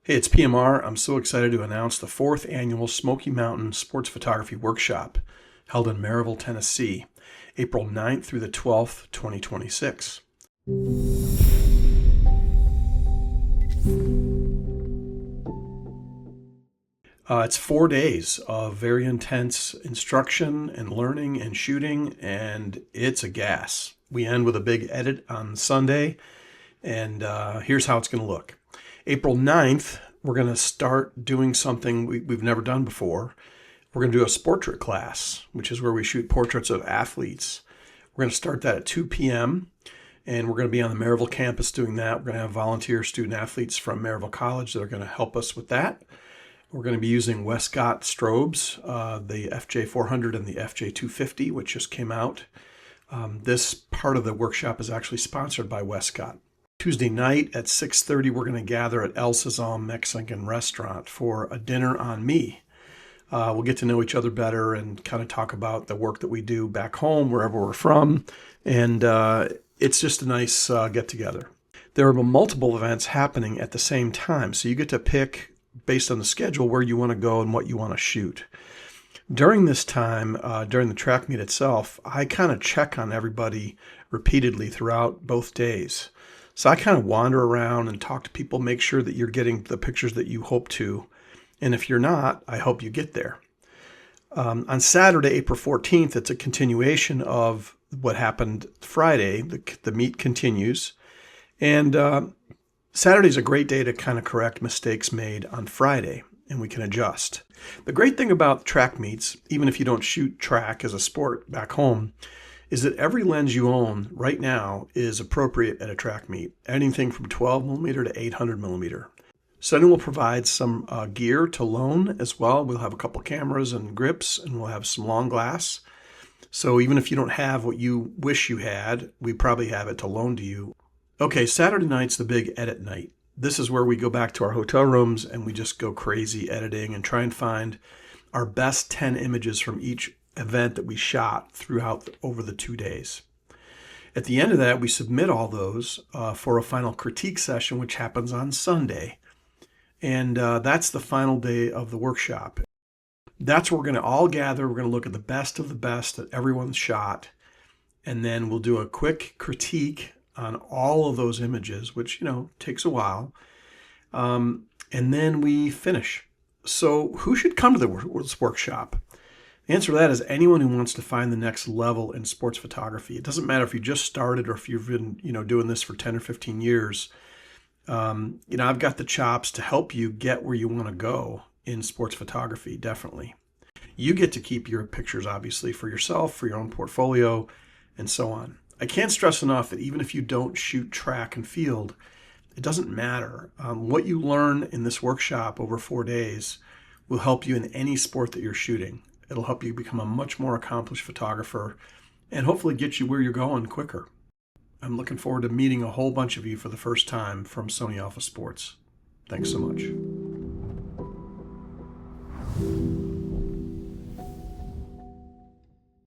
Hey, it's PMR. I'm so excited to announce the fourth annual Smoky Mountain Sports Photography Workshop held in Maryville, Tennessee, April 9th through the 12th, 2026. It's 4 days of very intense instruction and learning and shooting, and it's a gas. We end with a big edit on Sunday, and here's how it's going to look. April 9th, we're going to start doing something we've never done before. We're going to do a portrait class, which is where we shoot portraits of athletes. We're going to start that at 2 p.m., and we're going to be on the Maryville campus doing that. We're going to have volunteer student athletes from Maryville College that are going to help us with that. We're going to be using Westcott strobes, the FJ400 and the FJ250, which just came out. This part of the workshop is actually sponsored by Westcott. Tuesday night at 6:30, we're going to gather at El Sazam Mexican Restaurant for a dinner on me. We'll get to know each other better and kind of talk about the work that we do back home, wherever we're from. And it's just a nice get-together. There are multiple events happening at the same time, so you get to pick, based on the schedule, where you want to go and what you want to shoot. During this time, during the track meet itself, I kind of check on everybody repeatedly throughout both days. So I kind of wander around and talk to people, make sure that you're getting the pictures that you hope to. And if you're not, I hope you get there. On Saturday, April 14th, it's a continuation of what happened Friday. The meet continues. And Saturday's a great day to kind of correct mistakes made on Friday, and we can adjust. The great thing about track meets, even if you don't shoot track as a sport back home, is that every lens you own right now is appropriate at a track meet, anything from 12 millimeter to 800 millimeter. Sony will provide some gear to loan as well. We'll have a couple cameras and grips, and we'll have some long glass. So even if you don't have what you wish you had, we probably have it to loan to you. Okay, Saturday night's the big edit night. This is where we go back to our hotel rooms and we just go crazy editing and try and find our best 10 images from each event that we shot throughout over the 2 days. At the end of that, we submit all those for a final critique session, which happens on Sunday. And that's the final day of the workshop. That's where we're going to all gather. We're going to look at the best of the best that everyone's shot. And then we'll do a quick critique on all of those images, which, takes a while. And then we finish. So who should come to this workshop? The answer to that is anyone who wants to find the next level in sports photography. It doesn't matter if you just started or if you've been, doing this for 10 or 15 years. I've got the chops to help you get where you want to go in sports photography, definitely. You get to keep your pictures, obviously, for yourself, for your own portfolio, and so on. I can't stress enough that even if you don't shoot track and field, it doesn't matter. What you learn in this workshop over 4 days will help you in any sport that you're shooting. It'll help you become a much more accomplished photographer and hopefully get you where you're going quicker. I'm looking forward to meeting a whole bunch of you for the first time from Sony Alpha Sports. Thanks so much.